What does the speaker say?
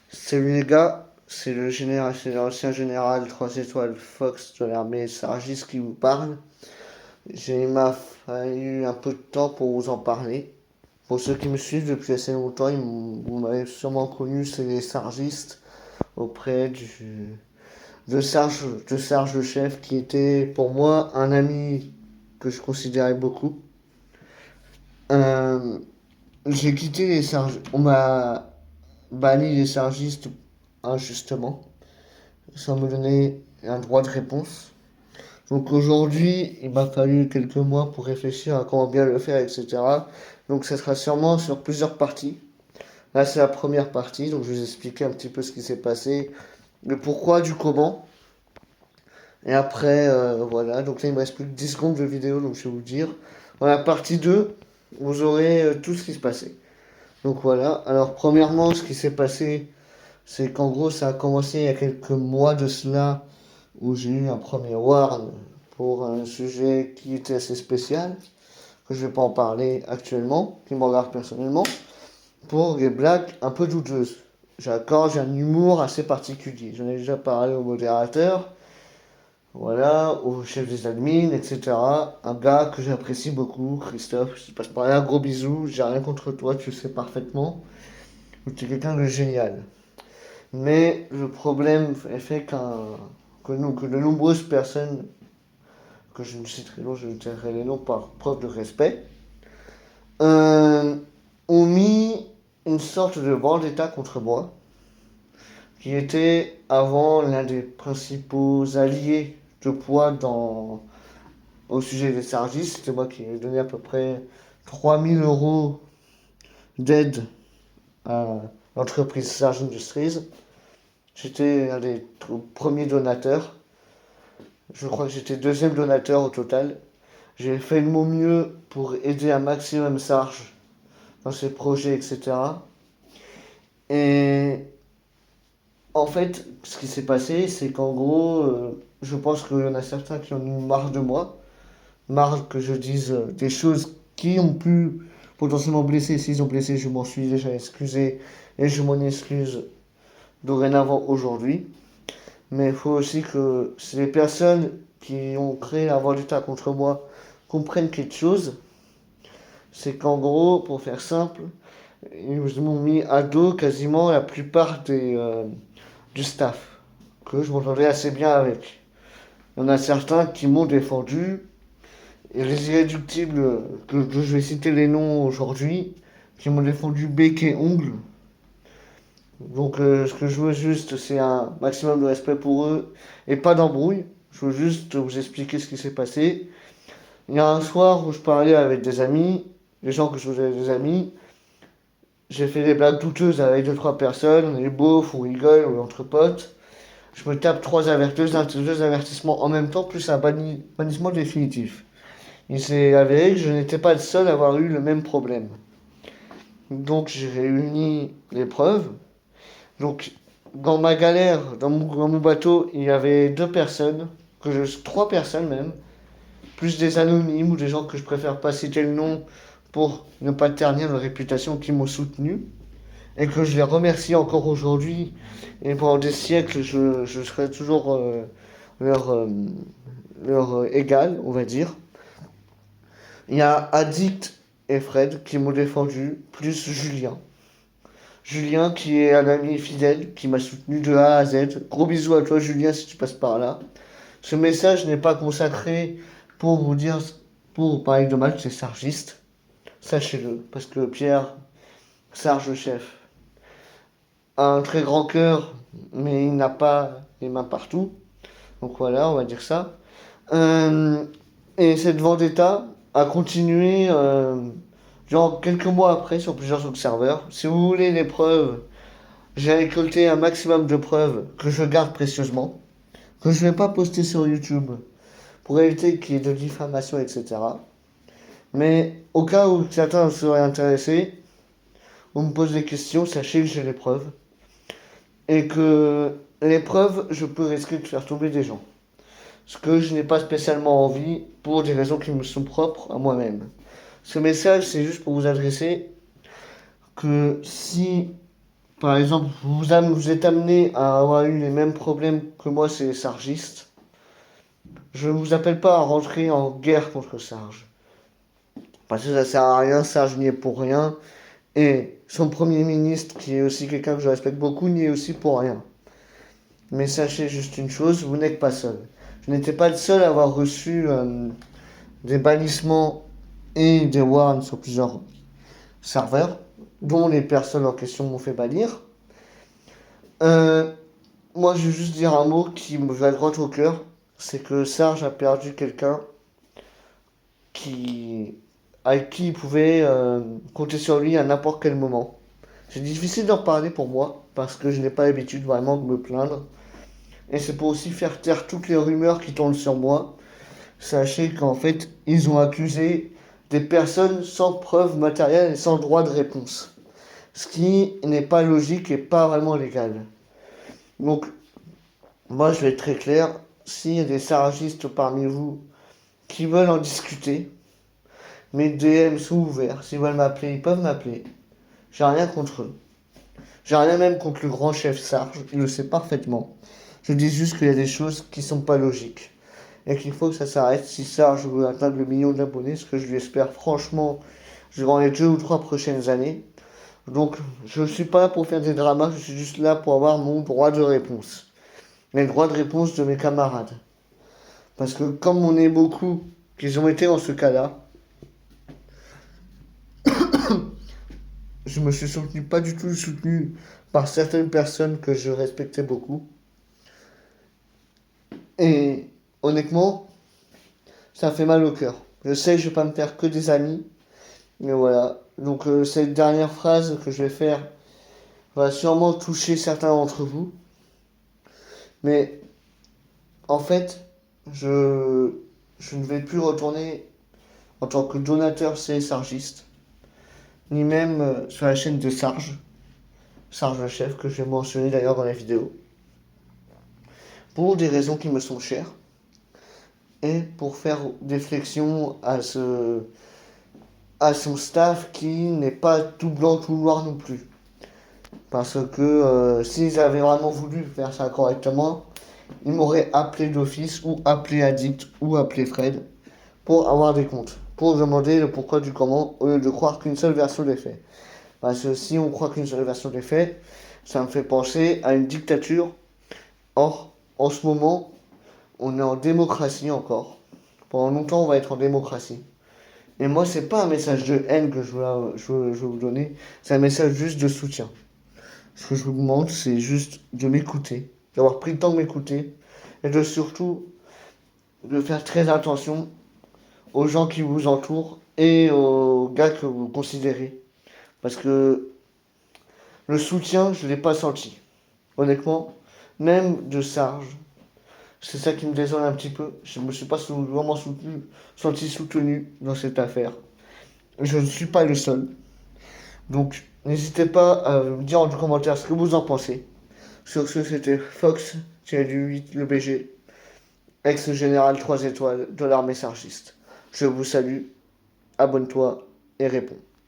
Salut les gars, c'est l'ancien général 3 étoiles Fox de l'armée Sargis qui vous parle. Il m'a fallu un peu de temps pour vous en parler. Pour ceux qui me suivent depuis assez longtemps, vous m'avez sûrement connu, c'est les Sargistes auprès de Sarge le chef qui était pour moi un ami que je considérais beaucoup. Euh, j'ai quitté les Sargistes, on m'a banni les Sargistes injustement, sans me donner un droit de réponse. Donc aujourd'hui, il m'a fallu quelques mois pour réfléchir à comment bien le faire, etc. Donc ça sera sûrement sur plusieurs parties. Là, c'est la première partie, donc je vais vous expliquer un petit peu ce qui s'est passé, le pourquoi du comment. Et après, voilà, donc là, il me reste plus que 10 secondes de vidéo, donc je vais vous dire. Dans la partie 2, vous aurez tout ce qui se passait. Donc voilà, alors premièrement, ce qui s'est passé, c'est qu'en gros, ça a commencé il y a quelques mois de cela, où j'ai eu un premier warn pour un sujet qui était assez spécial, que je ne vais pas en parler actuellement, qui me regarde personnellement, pour des blagues un peu douteuses. J'accorde, j'ai un humour assez particulier. J'en ai déjà parlé au modérateur, voilà, au chef des admins, etc. Un gars que j'apprécie beaucoup, Christophe, je passe par là, gros bisous, j'ai rien contre toi, tu le sais parfaitement. Tu es quelqu'un de génial. Mais le problème est fait que de nombreuses personnes, que je ne citerai non, je tairai les noms par preuve de respect, euh, ont mis une sorte de vendetta contre moi, qui était avant l'un des principaux alliés de poids au sujet des Sargis. C'était moi qui ai donné à peu près 3 000 € d'aide à l'entreprise Sarge Industries. J'étais un des premiers donateurs. Je crois que j'étais deuxième donateur au total. J'ai fait de mon mieux pour aider un maximum Sarge dans ses projets, etc. Et en fait, ce qui s'est passé, c'est qu'en gros, je pense qu'il y en a certains qui ont eu marre de moi, marre que je dise des choses qui ont pu potentiellement blesser. S'ils ont blessé, je m'en suis déjà excusé et je m'en excuse dorénavant aujourd'hui. Mais il faut aussi que si les personnes qui ont créé la vendetta contre moi comprennent quelque chose, c'est qu'en gros, pour faire simple, ils m'ont mis à dos quasiment la plupart du staff, que je m'entendais assez bien avec. Il y en a certains qui m'ont défendu, et les irréductibles, que je vais citer les noms aujourd'hui, qui m'ont défendu bec et ongle. Donc ce que je veux juste, c'est un maximum de respect pour eux, et pas d'embrouille. Je veux juste vous expliquer ce qui s'est passé. Il y a un soir où je parlais avec des amis, des gens que je faisais des amis, j'ai fait des blagues douteuses avec deux trois personnes, on est beauf, on rigole, on est entre potes. Je me tape deux avertissements en même temps, plus un bannissement définitif. Il s'est avéré que je n'étais pas le seul à avoir eu le même problème. Donc j'ai réuni les preuves. Donc dans ma galère, dans mon bateau, il y avait deux personnes, trois personnes même, plus des anonymes ou des gens que je préfère pas citer le nom pour ne pas ternir leur réputation qui m'ont soutenu. Et que je les remercie encore aujourd'hui. Et pendant des siècles, je serai toujours leur, euh, leur égal, on va dire. Il y a Addict et Fred qui m'ont défendu, plus Julien. Julien qui est un ami fidèle, qui m'a soutenu de A à Z. Gros bisous à toi Julien si tu passes par là. Ce message n'est pas consacré pour vous dire, pour parler de mal, c'est sargiste. Sachez-le, parce que Pierre, Sarge le chef, a un très grand cœur, mais il n'a pas les mains partout. Donc voilà, on va dire ça. Euh, et cette vendetta a continué genre quelques mois après sur plusieurs autres serveurs. Si vous voulez les preuves, j'ai récolté un maximum de preuves que je garde précieusement, que je ne vais pas poster sur YouTube pour éviter qu'il y ait de diffamation, etc. Mais au cas où certains seraient intéressés, ou me posent des questions, sachez que j'ai les preuves. Et que les preuves, je peux risquer de faire tomber des gens. Ce que je n'ai pas spécialement envie pour des raisons qui me sont propres à moi-même. Ce message, c'est juste pour vous adresser que si par exemple, vous êtes amené à avoir eu les mêmes problèmes que moi, c'est les sargistes, je ne vous appelle pas à rentrer en guerre contre Sarge. Parce que ça sert à rien, Sarge n'y est pour rien. Et son premier ministre, qui est aussi quelqu'un que je respecte beaucoup, n'y est aussi pour rien. Mais sachez juste une chose, vous n'êtes pas seul. Je n'étais pas le seul à avoir reçu des bannissements et des warns sur plusieurs serveurs, dont les personnes en question m'ont fait bannir. Euh, Moi, je veux juste dire un mot qui me va droit au cœur. C'est que Sarge a perdu quelqu'un qui, avec qui il pouvait compter sur lui à n'importe quel moment. C'est difficile d'en parler pour moi, parce que je n'ai pas l'habitude vraiment de me plaindre. Et c'est pour aussi faire taire toutes les rumeurs qui tournent sur moi. Sachez qu'en fait, ils ont accusé des personnes sans preuve matérielle et sans droit de réponse. Ce qui n'est pas logique et pas vraiment légal. Donc, moi, je vais être très clair. S'il y a des saragistes parmi vous qui veulent en discuter, mes DM sont ouverts. S'ils veulent m'appeler, ils peuvent m'appeler. J'ai rien contre eux. J'ai rien même contre le grand chef Sarge. Il le sait parfaitement. Je dis juste qu'il y a des choses qui sont pas logiques. Et qu'il faut que ça s'arrête si Sarge veut atteindre le million d'abonnés, ce que je lui espère franchement durant les 2 ou 3 prochaines années. Donc, je ne suis pas là pour faire des dramas, je suis juste là pour avoir mon droit de réponse. Les droits de réponse de mes camarades. Parce que comme on est beaucoup qui ont été dans ce cas-là, je me suis soutenu, pas du tout soutenu par certaines personnes que je respectais beaucoup. Et honnêtement, ça fait mal au cœur. Je sais que je vais pas me faire que des amis, mais voilà. Donc cette dernière phrase que je vais faire va sûrement toucher certains d'entre vous. Mais en fait, je, je ne vais plus retourner en tant que donateur CSRgiste, ni même sur la chaîne de Sarge, Sarge le chef, que je vais mentionner d'ailleurs dans la vidéo, pour des raisons qui me sont chères, et pour faire des flexions à son staff qui n'est pas tout blanc, tout noir non plus. Parce que s'ils avaient vraiment voulu faire ça correctement, ils m'auraient appelé d'office, ou appelé Addict, ou appelé Fred, pour avoir des comptes. Pour demander le pourquoi du comment, au lieu de croire qu'une seule version des faits. Parce que si on croit qu'une seule version des faits, ça me fait penser à une dictature. Or, en ce moment, on est en démocratie encore. Pendant longtemps, on va être en démocratie. Et moi, c'est pas un message de haine que je veux vous donner, c'est un message juste de soutien. Ce que je vous demande, c'est juste de m'écouter, d'avoir pris le temps de m'écouter, et de surtout de faire très attention aux gens qui vous entourent et aux gars que vous considérez. Parce que le soutien, je ne l'ai pas senti. Honnêtement, même de Sarge, c'est ça qui me désole un petit peu. Je ne me suis pas vraiment senti soutenu dans cette affaire. Je ne suis pas le seul. Donc, n'hésitez pas à me dire en commentaire ce que vous en pensez. Sur ce, c'était Fox-8, le BG, ex-général 3 étoiles de l'armée sargiste. Je vous salue, abonne-toi et réponds.